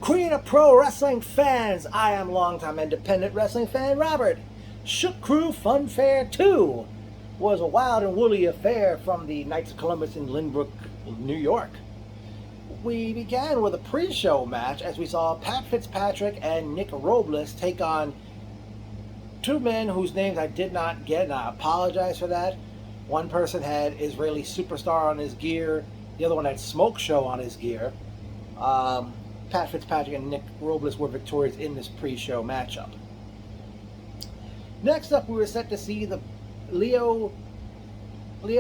Creative Pro Wrestling fans, I am longtime independent wrestling fan Robert. Shook Crew Fun Fair 2 was a wild and woolly affair from the Knights of Columbus in Lynbrook, New York. We began with a pre-show match as we saw Pat Fitzpatrick and Nick Robles take on two men whose names I did not get, and I apologize for that. One person had Israeli Superstar on his gear, the other one had Smoke Show on his gear. Pat Fitzpatrick and Nick Robles were victorious in this pre-show matchup. Next up, we were set to see the Leo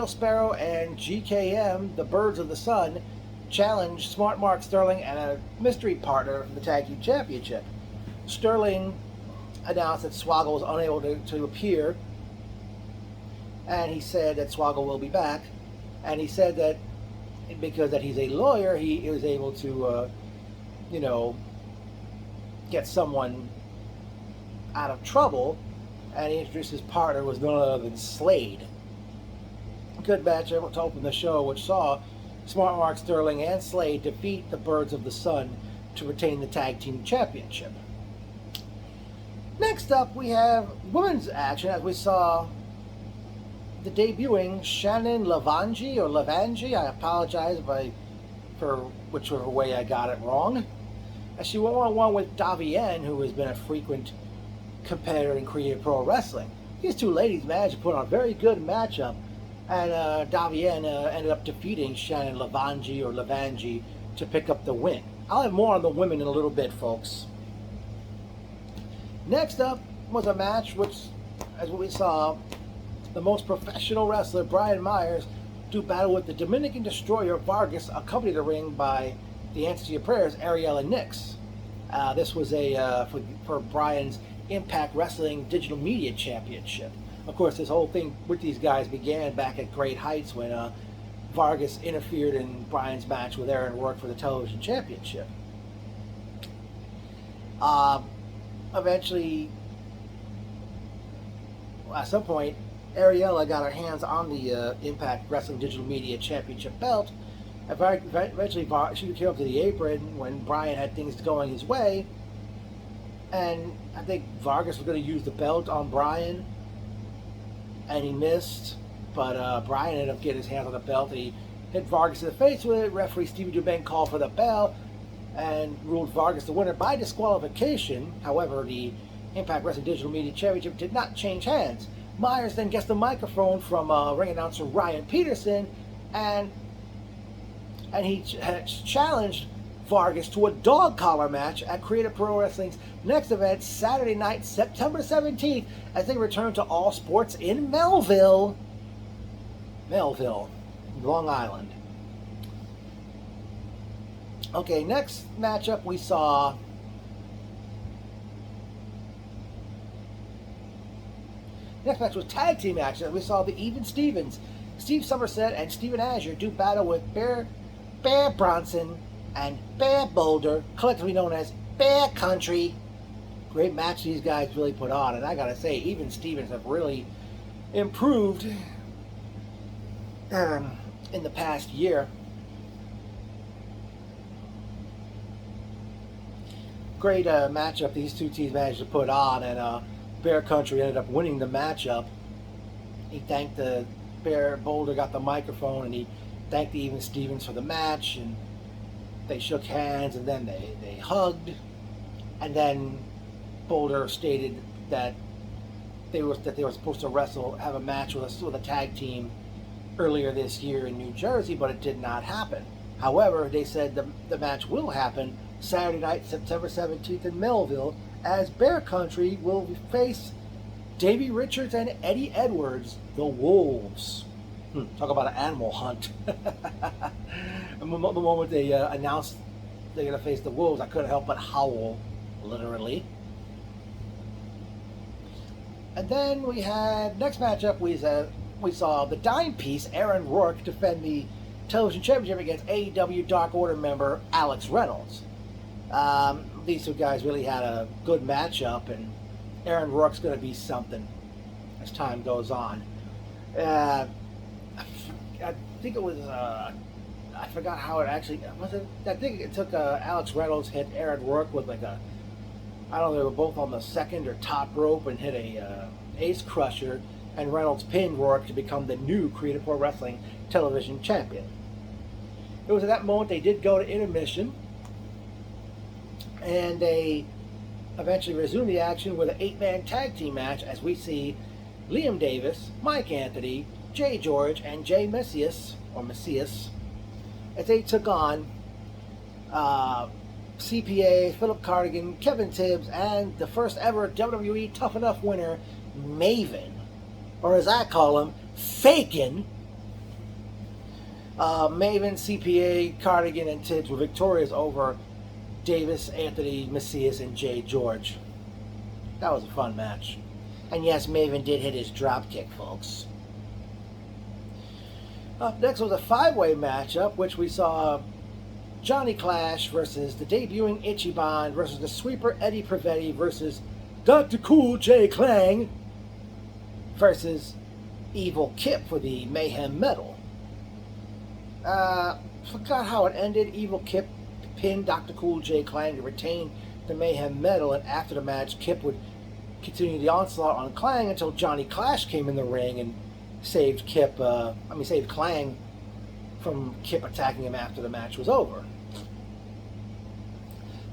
Sparrow and GKM, the Birds of the Sun, challenge Smart Mark Sterling and a mystery partner for the Tag Team Championship. Sterling announced that Swoggle was unable to appear, and he said that Swoggle will be back, and he said that because that he's a lawyer, he was able to get someone out of trouble, and he introduced his partner was none other than Slade. Good match to open the show, which saw Smart Mark Sterling and Slade defeat the Birds of the Sun to retain the Tag Team Championship. Next up, we have women's action as we saw the debuting Shannon Levangie. I apologize for whichever way I got it wrong. As she went one-on-one with Davienne, who has been a frequent competitor in Creative Pro Wrestling. These two ladies managed to put on a very good matchup, and Davienne ended up defeating Shannon Levangie to pick up the win. I'll have more on the women in a little bit, folks. Next up was a match which, as we saw, the most professional wrestler, Brian Myers, do battle with the Dominican Destroyer Vargas, accompanied the ring by the answer to your prayers, Ariella Nix. This was for Brian's Impact Wrestling Digital Media Championship. Of course, this whole thing with these guys began back at Great Heights when Vargas interfered in Brian's match with Aaron Rourke for the Television Championship. Eventually, at some point, Ariella got her hands on the Impact Wrestling Digital Media Championship belt. Eventually, she came up to the apron when Brian had things going his way, and I think Vargas was going to use the belt on Brian, and he missed, but Brian ended up getting his hands on the belt, and he hit Vargas in the face with it. Referee Stevie Dubin called for the bell and ruled Vargas the winner by disqualification. However, the Impact Wrestling Digital Media Championship did not change hands. Myers then gets the microphone from ring announcer Ryan Peterson, and he challenged Vargas to a dog collar match at Creative Pro Wrestling's next event, Saturday night, September 17th, as they return to All Sports in Melville, Long Island. Okay, next matchup we saw next match was tag team action. We saw the Even Stevens, Steve Somerset and Steven Azure do battle with Bear Bronson and Bear Boulder, collectively known as Bear Country. Great match these guys really put on, and I gotta say, Even Stevens have really improved in the past year. Great matchup these two teams managed to put on, and Bear Country ended up winning the matchup. He thanked the Bear Boulder, got the microphone, and he thanked the Even Stevens for the match, and they shook hands, and then they hugged, and then Boulder stated that they were supposed to have a match with a tag team earlier this year in New Jersey, but it did not happen. However, they said the match will happen Saturday night, September 17th in Melville, as Bear Country will face Davey Richards and Eddie Edwards, the Wolves. Talk about an animal hunt. The moment they announced they're going to face the Wolves, I couldn't help but howl, literally. And then we had, next matchup, we saw the dime piece, Aaron Rourke, defend the Television Championship against AEW Dark Order member Alex Reynolds. These two guys really had a good matchup, and Aaron Rourke's going to be something as time goes on. I think it was I forgot how it actually was. I think it took Alex Reynolds hit Aaron Rourke with like a, I don't know, they were both on the second or top rope and hit a ace crusher, and Reynolds pinned Rourke to become the new Creative Pro Wrestling television champion. It was at that moment they did go to intermission, and they eventually resumed the action with an 8-man tag team match as we see Liam Davis, Mike Anthony, Jay George, and Jay Messias, as they took on CPA, Philip Cardigan, Kevin Tibbs, and the first ever WWE Tough Enough winner, Maven, or as I call him, Fakin. Maven, CPA, Cardigan, and Tibbs were victorious over Davis, Anthony, Messias, and Jay George. That was a fun match. And yes, Maven did hit his dropkick, folks. Up next was a 5-way matchup, which we saw Johnny Clash versus the debuting Ichiban versus the sweeper Eddie Pravetti versus Dr. Cool J Clang versus Evil Kip for the Mayhem medal. Forgot how it ended. Evil Kip pinned Dr. Cool J Clang to retain the Mayhem medal, and after the match, Kip would continue the onslaught on Clang until Johnny Clash came in the ring and saved Clang from Kip attacking him after the match was over.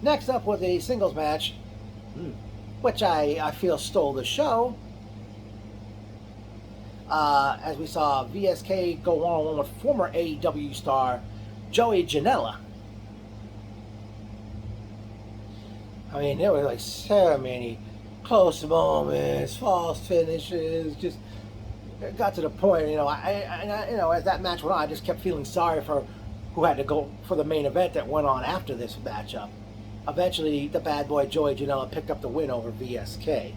Next up was a singles match, which I feel stole the show, as we saw VSK go one-on-one with former AEW star Joey Janela. I mean, there were like so many close moments, false finishes, just it got to the point, as that match went on, I just kept feeling sorry for who had to go for the main event that went on after this matchup. Eventually, the bad boy Joey Janela picked up the win over VSK.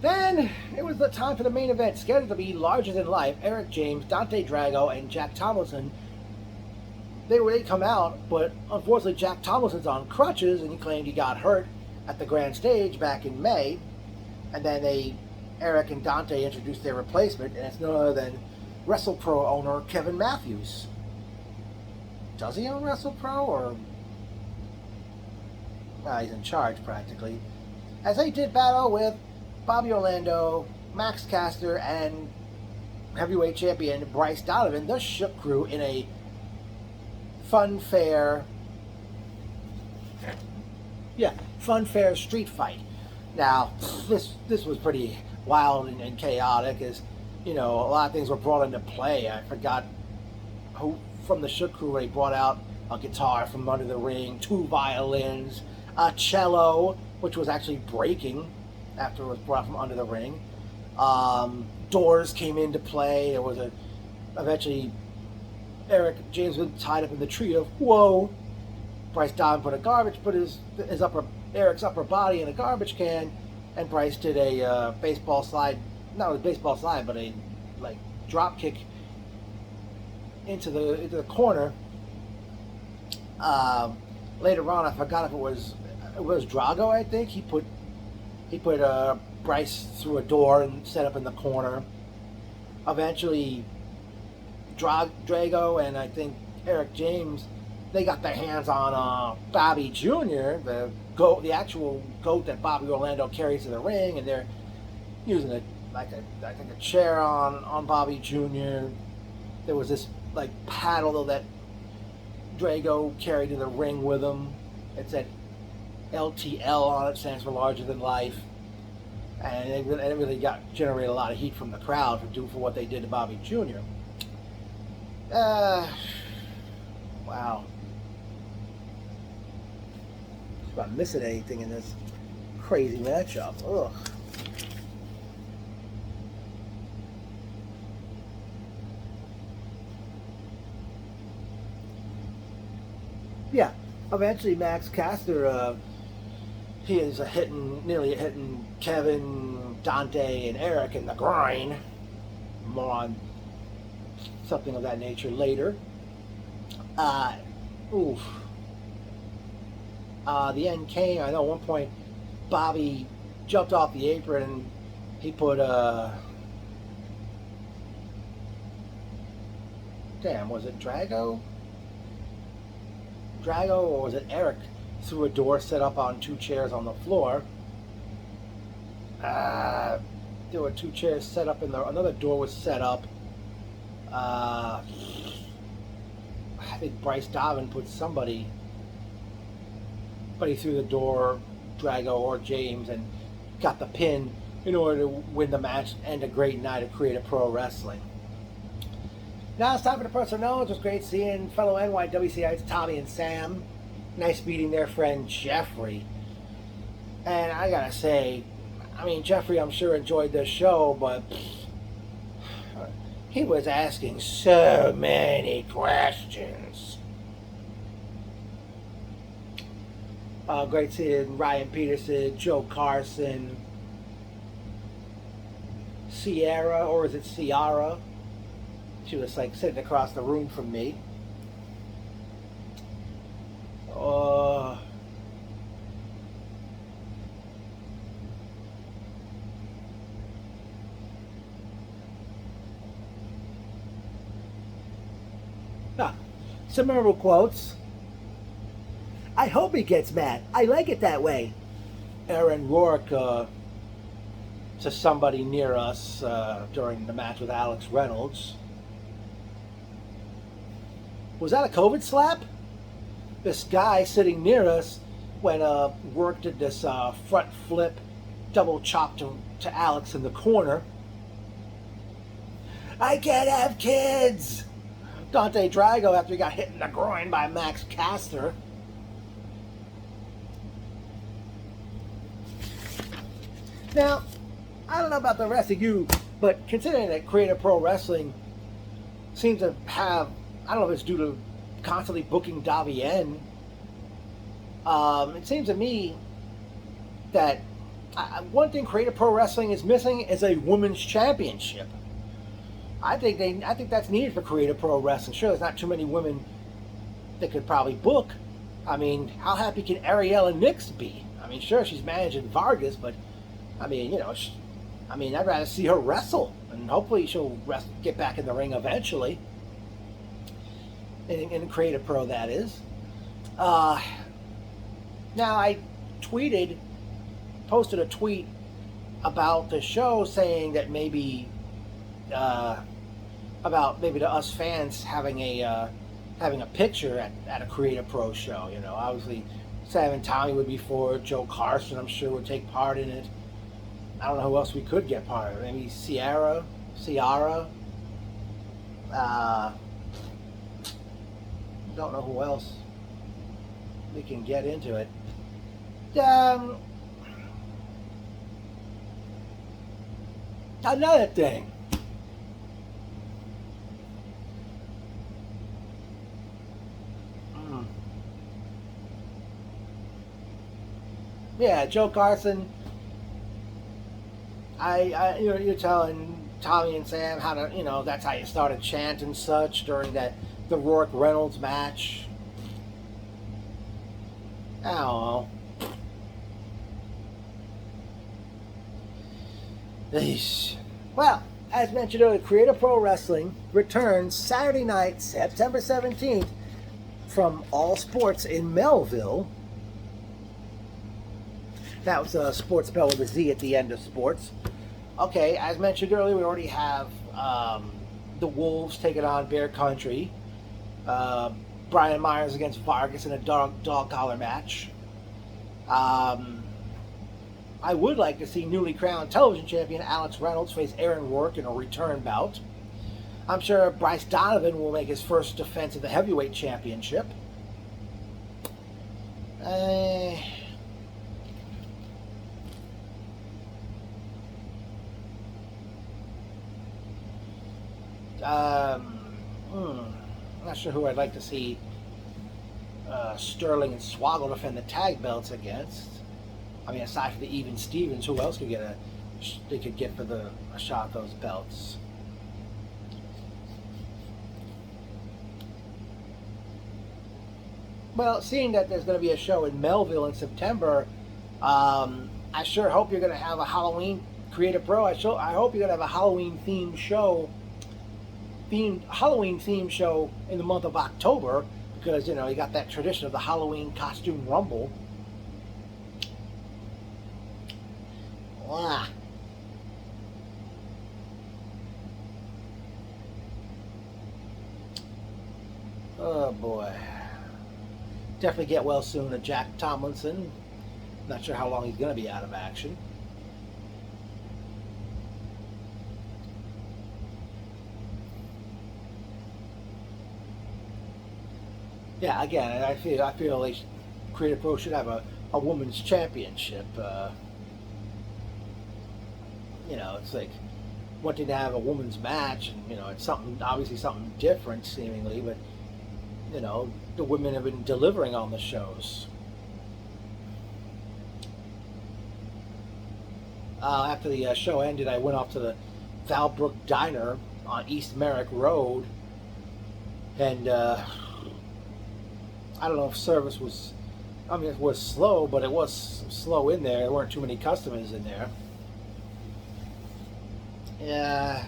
Then, it was the time for the main event, scheduled to be larger than life. Eric James, Dante Drago, and Jack Tomlinson, they come out, but unfortunately Jack Tomlinson's on crutches, and he claimed he got hurt at the Grand Stage back in May. And then Eric and Dante introduced their replacement, and it's none other than WrestlePro owner Kevin Matthews. Does he own WrestlePro, or... he's in charge, practically. As they did battle with Bobby Orlando, Max Caster, and heavyweight champion Bryce Donovan, the Shook Crew, in a fun-fair street fight. Now, this was pretty wild and chaotic, as a lot of things were brought into play. I forgot who from the Shook Crew. They brought out a guitar from under the ring, 2 violins, a cello, which was actually breaking after it was brought from under the ring. Doors came into play. There was eventually Eric James was tied up in the tree of whoa. Bryce Donovan put Eric's upper body in a garbage can, and Bryce did a baseball slide, not a baseball slide, but a drop kick into the corner. Later on, I forgot if it was Drago. I think he put Bryce through a door and set up in the corner. Eventually, Drago and I think Eric James, they got their hands on Bobby Jr., the actual goat that Bobby Orlando carries to the ring, and they're using a chair on Bobby Jr. There was this paddle that Drago carried to the ring with him. It said LTL on it, stands for larger than life, and it really generated a lot of heat from the crowd for what they did to Bobby Jr. Wow. Just about missing anything in this crazy matchup. Ugh. Yeah, eventually Max Caster, he is nearly hitting Kevin, Dante, and Eric in the groin. More on something of that nature later. The end came. I know at one point Bobby jumped off the apron and he put Damn, was it Drago? Drago, or was it Eric? Through a door set up on two chairs on the floor. There were two chairs set up in there. Another door was set up. I think Bryce Donovan put somebody through the door, Drago or James, and got the pin in order to win the match and end a great night of Creative Pro Wrestling. Now it's time for the personal notes. It was great seeing fellow NYWCites Tommy and Sam. Nice meeting their friend Jeffrey. And I gotta say, I mean, Jeffrey, I'm sure, enjoyed this show, but he was asking so many questions. Great seeing Ryan Peterson, Joe Carson, Sierra, or is it Ciara? She was like sitting across the room from me. Some memorable quotes. I hope he gets mad. I like it that way. Aaron Rourke to somebody near us during the match with Alex Reynolds. Was that a COVID slap? This guy sitting near us when Rourke did this front flip double chop to Alex in the corner. I can't have kids! Dante Drago after he got hit in the groin by Max Caster. Now, I don't know about the rest of you, but considering that Creative Pro Wrestling seems to have, I don't know if it's due to constantly booking Davien, it seems to me that one thing Creative Pro Wrestling is missing is a women's championship. I think that's needed for Creative Pro Wrestling. Sure, there's not too many women they could probably book. I mean, how happy can Ariella Nix be? I mean, sure, she's managing Vargas, but I mean, you know, I'd rather see her wrestle, and hopefully she'll get back in the ring eventually. In Creative Pro, that is. Now, I posted a tweet about the show saying that maybe to us fans having a picture at a Creative Pro show. You know, obviously Sam and Tommy would be for it. Joe Carson, I'm sure, would take part in it. I don't know who else we could get part of it. Maybe Ciara. Don't know who else we can get into it. Another thing. Yeah, Joe Carson. You're telling Tommy and Sam how to, that's how you start a chant and such during the Rourke Reynolds match. I don't know. Eesh. Well, as mentioned earlier, Creative Pro Wrestling returns Saturday night, September 17th, from All Sports in Melville. That was a sports spelled with a Z at the end of sports. Okay, as mentioned earlier, we already have the Wolves taking on Bear Country. Brian Myers against Vargas in a dog collar match. I would like to see newly crowned television champion Alex Reynolds face Aaron Rourke in a return bout. I'm sure Bryce Donovan will make his first defense of the heavyweight championship. Not sure who I'd like to see Sterling and Swoggle defend the tag belts against. I mean, aside from the Even Stevens, who else could get for a shot at those belts? Well, seeing that there's going to be a show in Melville in September, I sure hope you're going to have a Halloween Creative Pro. I hope you're going to have a Halloween themed show Halloween themed show in the month of October because you got that tradition of the Halloween costume rumble. Ah. Oh boy. Definitely get well soon to Jack Tomlinson. Not sure how long he's going to be out of action. Yeah, again, I feel like Creative Pro should have a women's championship. It's like wanting to have a women's match, and it's obviously something different, seemingly, but the women have been delivering on the shows. After the show ended, I went off to the Lynbrook Diner on East Merrick Road, and I don't know if service was, it was slow, but it was slow in there. There weren't too many customers in there. Yeah.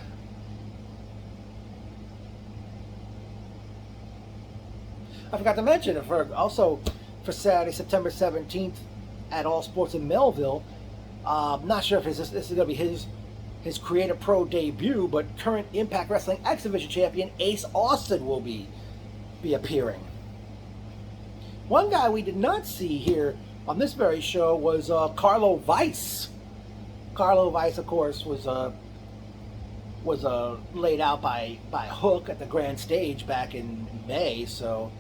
I forgot to mention also for Saturday, September 17th at All Sports in Melville. Not sure if this is going to be his Creative Pro debut, but current Impact Wrestling X Division champion Ace Austin will be appearing. One guy we did not see here on this very show was Carlo Weiss. Carlo Weiss, of course, was laid out by Hook at the Grand Stage back in May, so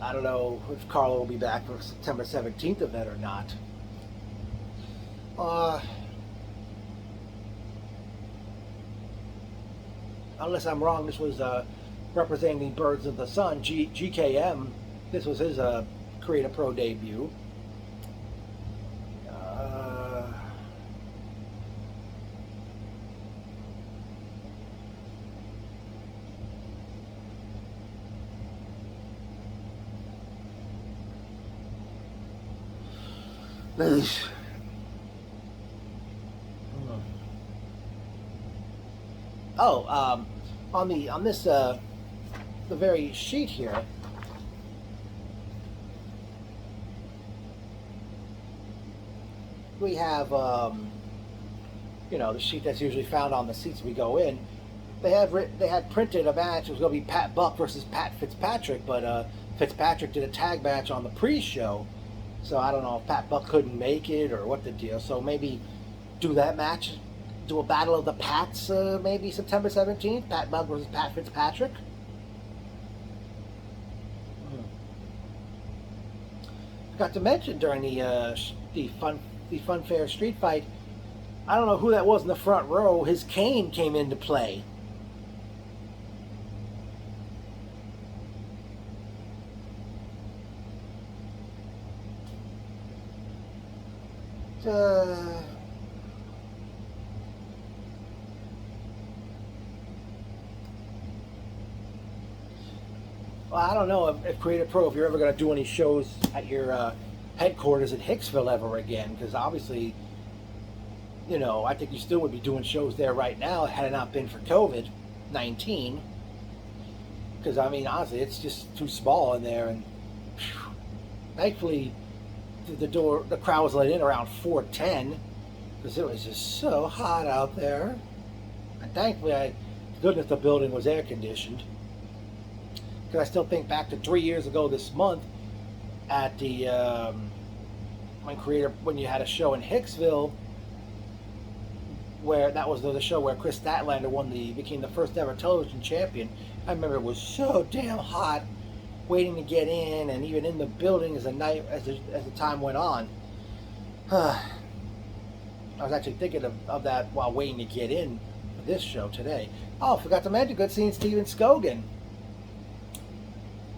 I don't know if Carlo will be back for September 17th event or not. Unless I'm wrong, this was representing the Birds of the Sun, GKM. This was his Creative Pro debut. On this the very sheet here, we have the sheet that's usually found on the seats we go in. They had printed a match. It was going to be Pat Buck versus Pat Fitzpatrick, but Fitzpatrick did a tag match on the pre-show, so I don't know if Pat Buck couldn't make it or what the deal. So maybe do that match. Do a battle of the Pats, maybe September 17th. Pat Buck versus Pat Fitzpatrick. Forgot to mention during the Funfair Street Fight, I don't know who that was in the front row. His cane came into play. Well, I don't know if Creative Pro, if you're ever going to do any shows at your headquarters in Hicksville ever again, because obviously, I think you still would be doing shows there right now had it not been for COVID-19. Because, honestly, it's just too small in there, and thankfully, the crowd was let in around 4:10, because it was just so hot out there. And thankfully, goodness, the building was air conditioned. Because I still think back to 3 years ago this month at the when you had a show in Hicksville, where that was the show where Chris Statlander became the first ever television champion. I remember it was so damn hot, waiting to get in, and even in the building as the time went on. I was actually thinking of that while waiting to get in for this show today. Oh, forgot to mention, good seeing Steven Scogan.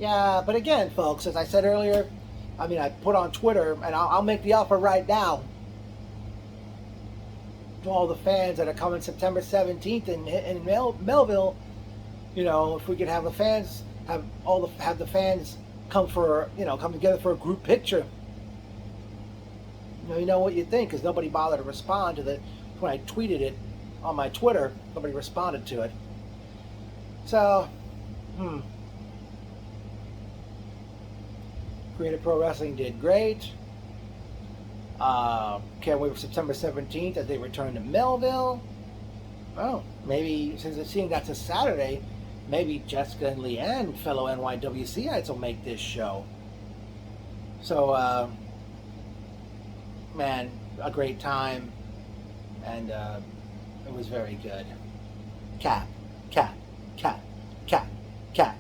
Yeah, but again, folks, as I said earlier, I put on Twitter, and I'll make the offer right now to all the fans that are coming September 17th in Melville. If we could have the fans have the fans come together for a group picture. You know what you think, because nobody bothered to respond to when I tweeted it on my Twitter. Nobody responded to it. So, Creative Pro Wrestling did great. Can't wait for September 17th as they return to Melville. Oh, maybe since it's seeing that's a Saturday, maybe Jessica and Leanne, fellow NYWCites, will make this show. So, man, a great time, and it was very good. Cap, cap, cap, cap, cap.